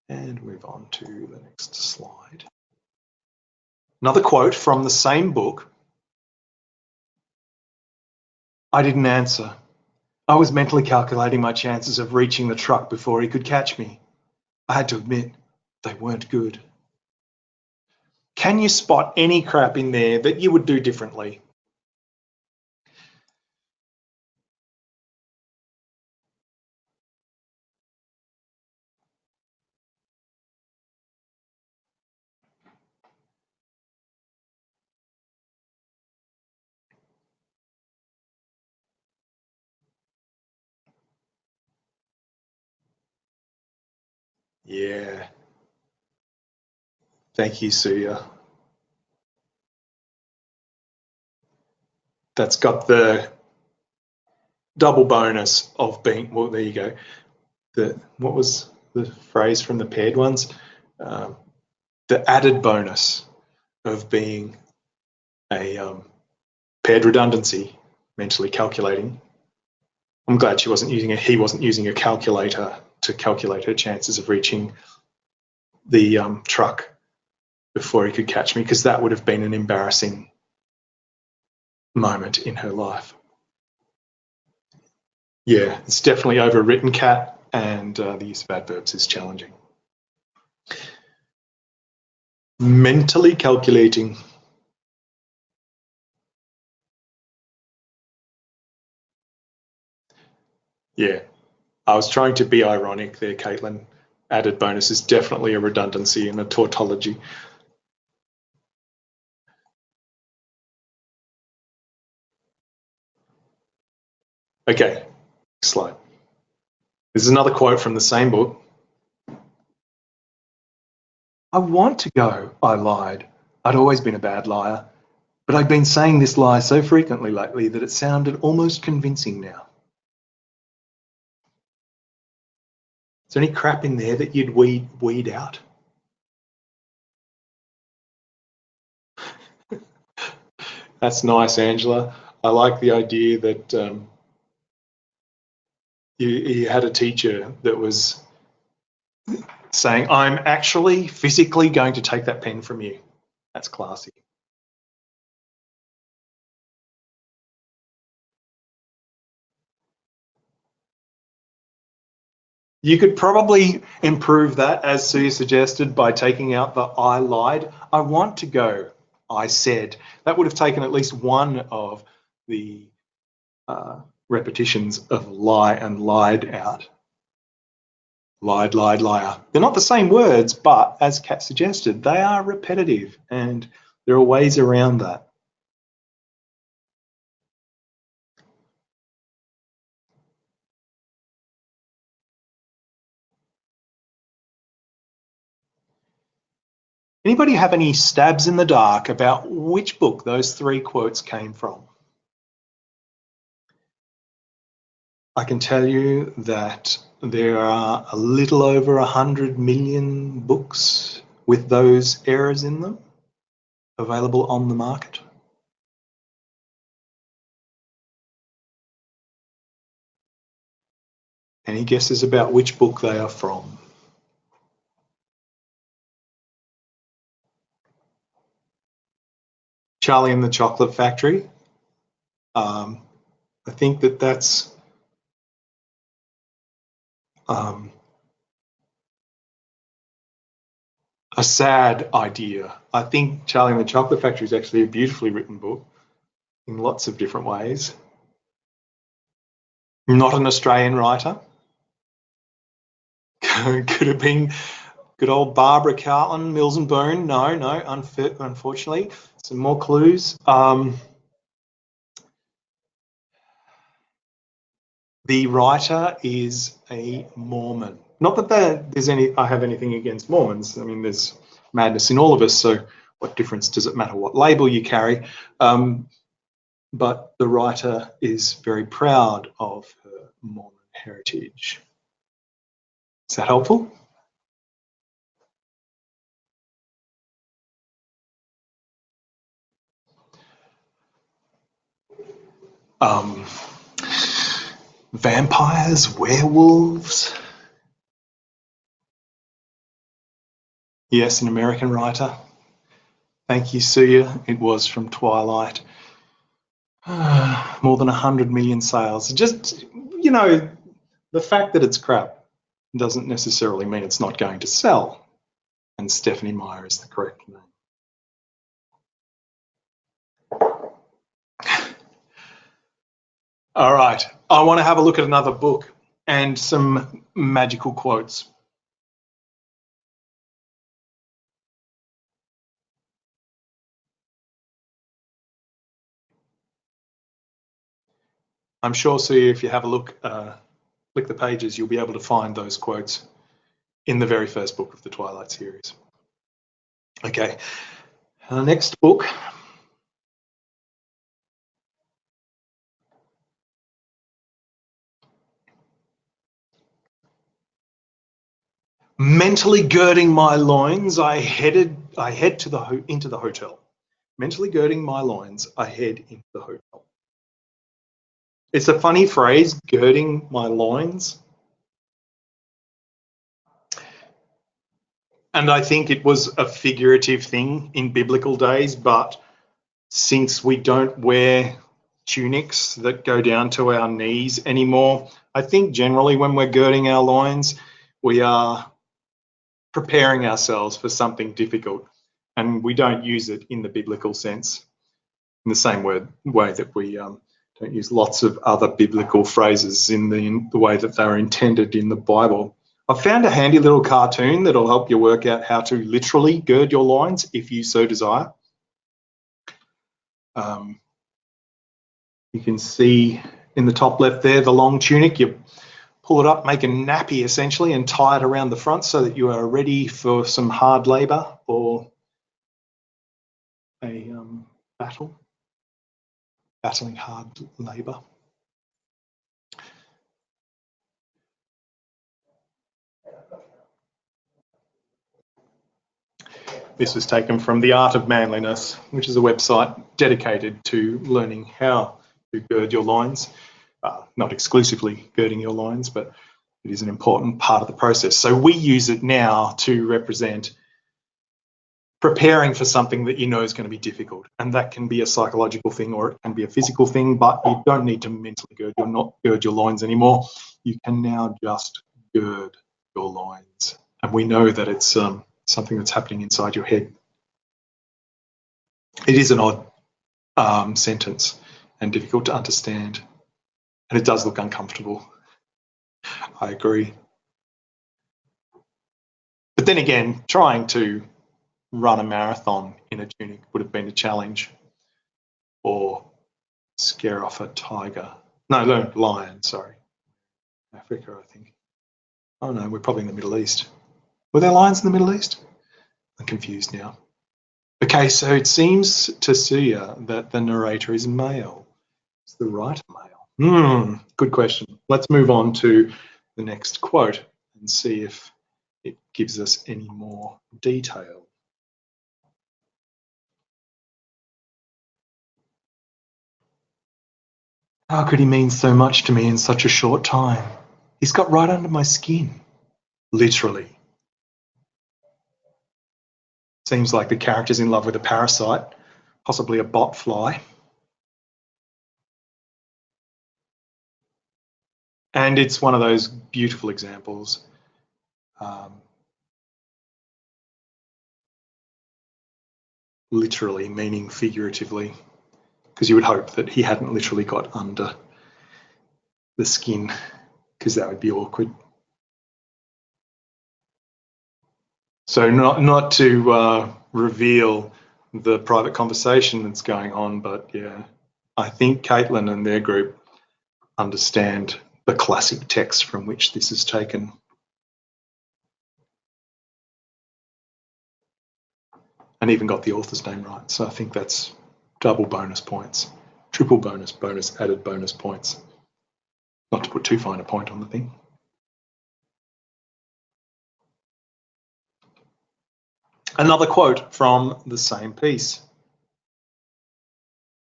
and move on to the next slide. Another quote from the same book. I didn't answer. I was mentally calculating my chances of reaching the truck before he could catch me. I had to admit, they weren't good. Can you spot any crap in there that you would do differently? Yeah. Thank you, Suya. That's got the double bonus of being, well, there you go. What was the phrase from the paired ones? The added bonus of being a paired redundancy, mentally calculating. I'm glad he wasn't using a calculator to calculate her chances of reaching the truck before he could catch me, because that would have been an embarrassing moment in her life. Yeah, it's definitely overwritten, Kat, and the use of adverbs is challenging. Mentally calculating. Yeah, I was trying to be ironic there, Caitlin. Added bonus is definitely a redundancy and a tautology. Okay, next slide. This is another quote from the same book. I want to go, I lied. I'd always been a bad liar, but I'd been saying this lie so frequently lately that it sounded almost convincing now. Is there any crap in there that you'd weed out? That's nice, Angela. I like the idea that you had a teacher that was saying, I'm actually physically going to take that pen from you. That's classy. You could probably improve that, as Sue suggested, by taking out the I lied. I want to go, I said. That would have taken at least one of the repetitions of lie and lied out. Lied, lied, liar. They're not the same words, but as Kat suggested, they are repetitive, and there are ways around that. Anybody have any stabs in the dark about which book those three quotes came from? I can tell you that there are a little over 100 million books with those errors in them available on the market. Any guesses about which book they are from? Charlie and the Chocolate Factory. I think that's a sad idea. I think Charlie and the Chocolate Factory is actually a beautifully written book in lots of different ways. Not an Australian writer. Could have been good old Barbara Cartland, Mills and Boon. No, unfortunately. Some more clues. The writer is a Mormon. Not that I have anything against Mormons. I mean, there's madness in all of us, so what difference does it matter what label you carry? But the writer is very proud of her Mormon heritage. Is that helpful? Vampires, werewolves. Yes, an American writer. Thank you, Suya. It was from Twilight. More than 100 million sales. Just, you know, the fact that it's crap doesn't necessarily mean it's not going to sell. And Stephanie Meyer is the correct name. All right, I want to have a look at another book and some magical quotes. I'm sure, Sue, if you have a look, click the pages, you'll be able to find those quotes in the very first book of the Twilight series. Okay, the next book. Mentally girding my loins, I head into the hotel. Mentally girding my loins, I head into the hotel. It's a funny phrase, girding my loins. And I think it was a figurative thing in biblical days, but since we don't wear tunics that go down to our knees anymore, I think generally when we're girding our loins, we are preparing ourselves for something difficult, and we don't use it in the biblical sense in the same way that we don't use lots of other biblical phrases in the way that they're intended in the Bible. I've found a handy little cartoon that'll help you work out how to literally gird your loins if you so desire. You can see in the top left there the long tunic. You pull it up, make a nappy essentially, and tie it around the front so that you are ready for some hard labour or a battling hard labour. This was taken from The Art of Manliness, which is a website dedicated to learning how to gird your loins. Not exclusively girding your loins, but it is an important part of the process. So we use it now to represent preparing for something that you know is going to be difficult. And that can be a psychological thing or it can be a physical thing, but you don't need to mentally gird your loins anymore. You can now just gird your loins. And we know that it's something that's happening inside your head. It is an odd sentence and difficult to understand. And it does look uncomfortable. I agree. But then again, trying to run a marathon in a tunic would have been a challenge, or scare off a tiger. No, lion, sorry. Africa, I think. Oh no, we're probably in the Middle East. Were there lions in the Middle East? I'm confused now. Okay, so it seems to Suya that the narrator is male. Is the writer male? Good question. Let's move on to the next quote and see if it gives us any more detail. How could he mean so much to me in such a short time? He's got right under my skin, literally. Seems like the character's in love with a parasite, possibly a bot fly. And it's one of those beautiful examples. Literally meaning figuratively, because you would hope that he hadn't literally got under the skin, because that would be awkward. So not to reveal the private conversation that's going on, but yeah, I think Caitlin and their group understand the classic text from which this is taken. And even got the author's name right. So I think that's double bonus points, triple bonus, added bonus points. Not to put too fine a point on the thing. Another quote from the same piece.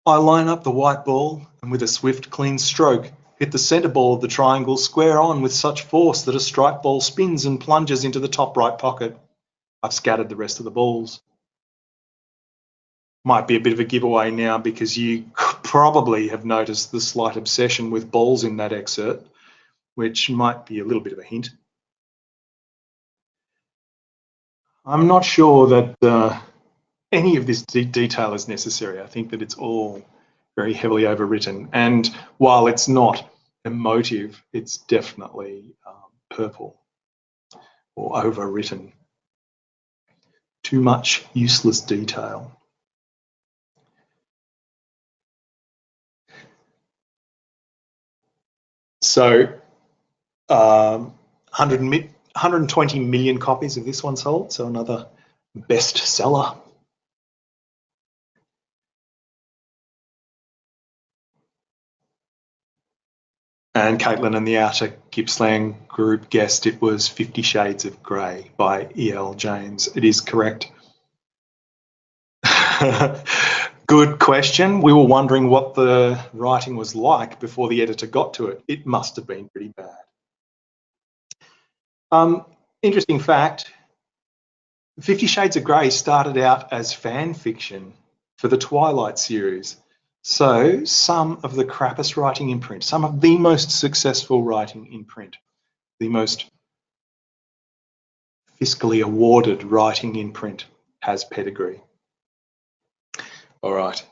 I line up the white ball and with a swift, clean stroke, hit the centre ball of the triangle square on with such force that a strike ball spins and plunges into the top right pocket. I've scattered the rest of the balls. Might be a bit of a giveaway now because you probably have noticed the slight obsession with balls in that excerpt, which might be a little bit of a hint. I'm not sure that any of this detail is necessary. I think that it's all very heavily overwritten. And while it's not emotive, it's definitely purple or overwritten. Too much useless detail. So 120 million copies of this one sold, so another bestseller. And Caitlin and the Outer Gippsland group guessed it was 50 Shades of Grey by E.L. James. It is correct. Good question. We were wondering what the writing was like before the editor got to it. It must have been pretty bad. Interesting fact, 50 Shades of Grey started out as fan fiction for the Twilight series. So some of the crappiest writing in print, some of the most successful writing in print, the most fiscally awarded writing in print has pedigree. All right.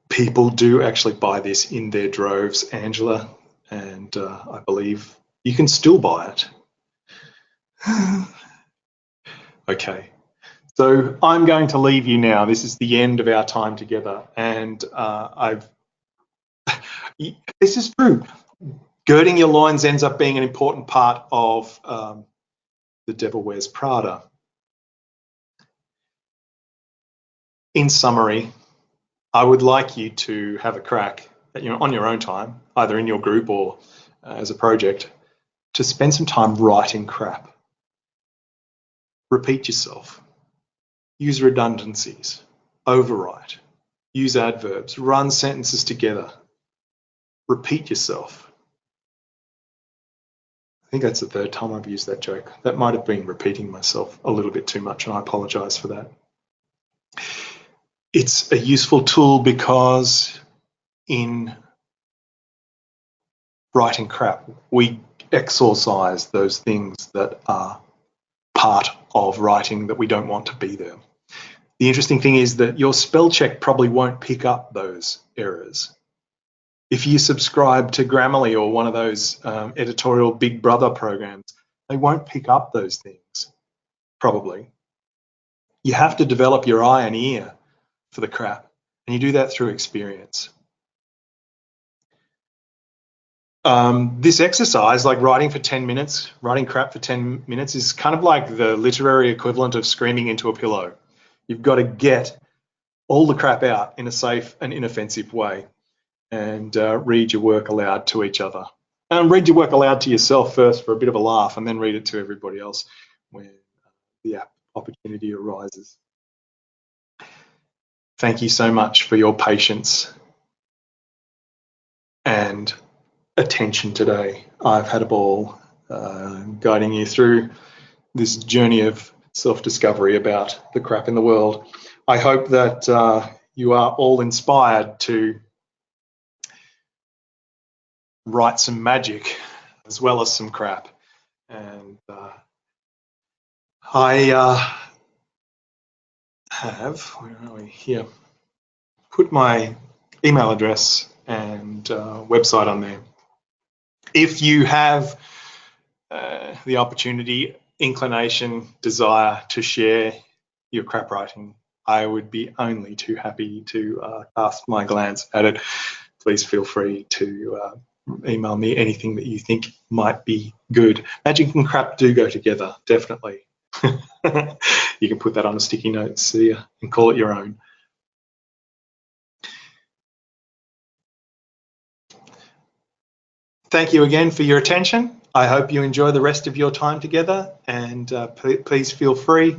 People do actually buy this in their droves, Angela, and I believe you can still buy it. Okay, so I'm going to leave you now. This is the end of our time together, and this is true. Girding your loins ends up being an important part of The Devil Wears Prada. In summary, I would like you to have a crack on your own time, either in your group or as a project, to spend some time writing crap. Repeat yourself. Use redundancies. Overwrite. Use adverbs. Run sentences together. Repeat yourself. I think that's the third time I've used that joke. That might have been repeating myself a little bit too much, and I apologise for that. It's a useful tool because in writing crap, we exorcise those things that are part of writing that we don't want to be there. The interesting thing is that your spell check probably won't pick up those errors. If you subscribe to Grammarly or one of those editorial Big Brother programs, they won't pick up those things, probably. You have to develop your eye and ear for the crap, and you do that through experience. This exercise, like writing for 10 minutes, writing crap for 10 minutes, is kind of like the literary equivalent of screaming into a pillow. You've got to get all the crap out in a safe and inoffensive way, and read your work aloud to each other. And read your work aloud to yourself first for a bit of a laugh, and then read it to everybody else when the opportunity arises. Thank you so much for your patience and attention today. I've had a ball guiding you through this journey of self-discovery about the crap in the world. I hope that you are all inspired to write some magic as well as some crap. And I have, where are we here, put my email address and website on there. If you have the opportunity, inclination, desire to share your crap writing, I would be only too happy to cast my glance at it. Please feel free to email me anything that you think might be good. Magic and crap do go together, definitely. You can put that on a sticky note, see, and call it your own. Thank you again for your attention. I hope you enjoy the rest of your time together, and please feel free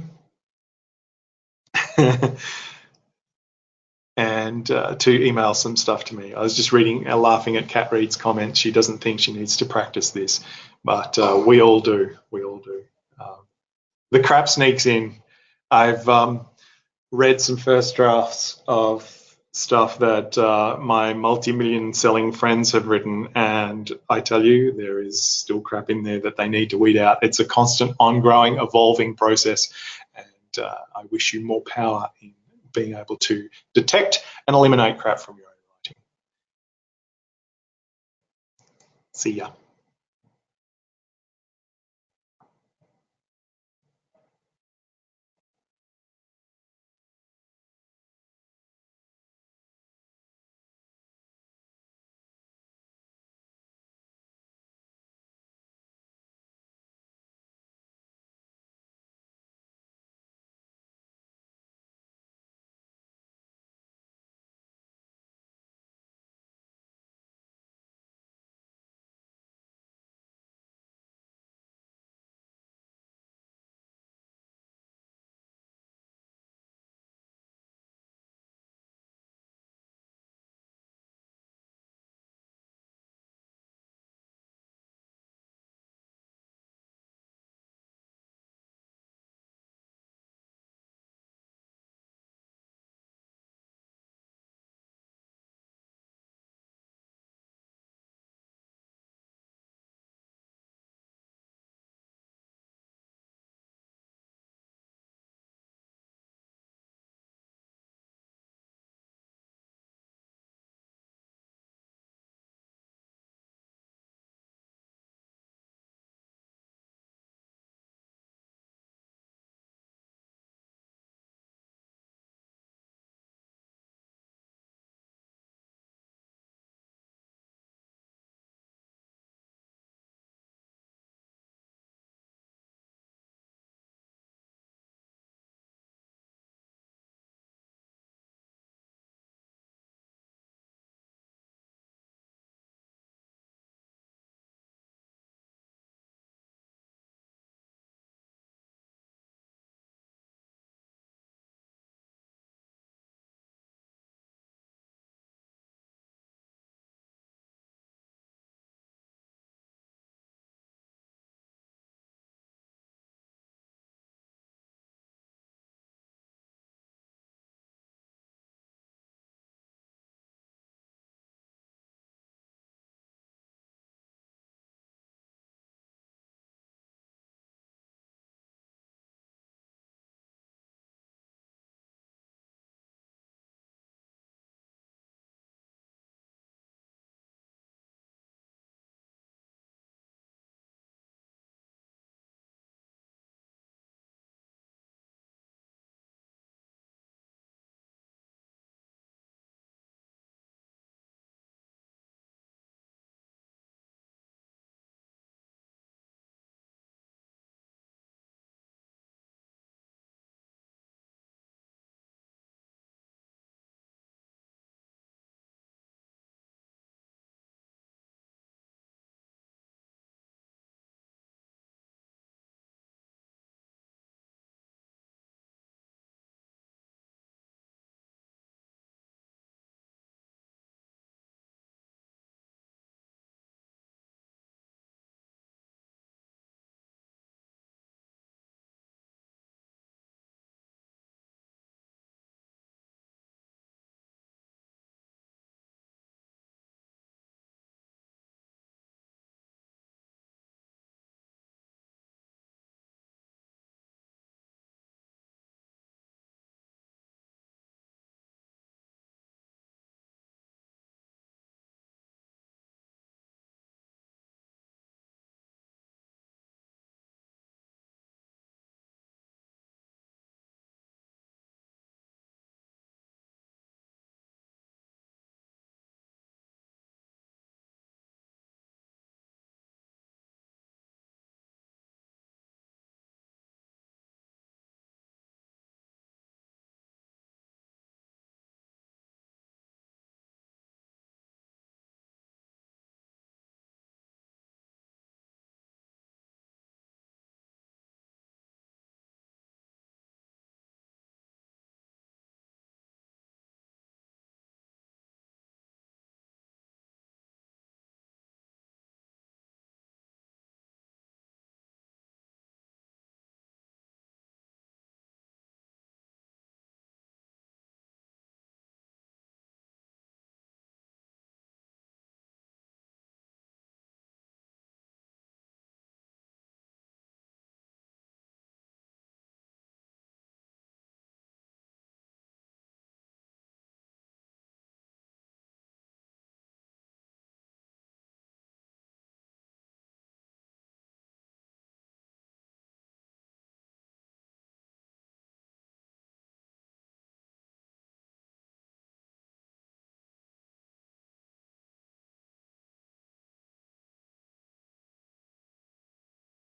and to email some stuff to me. I was just laughing at Kat Reed's comment. She doesn't think she needs to practice this, but we all do. We all do. The crap sneaks in. I've read some first drafts of stuff that my multi-million selling friends have written, and I tell you, there is still crap in there that they need to weed out. It's a constant, ongoing, evolving process, and I wish you more power in being able to detect and eliminate crap from your own writing. See ya.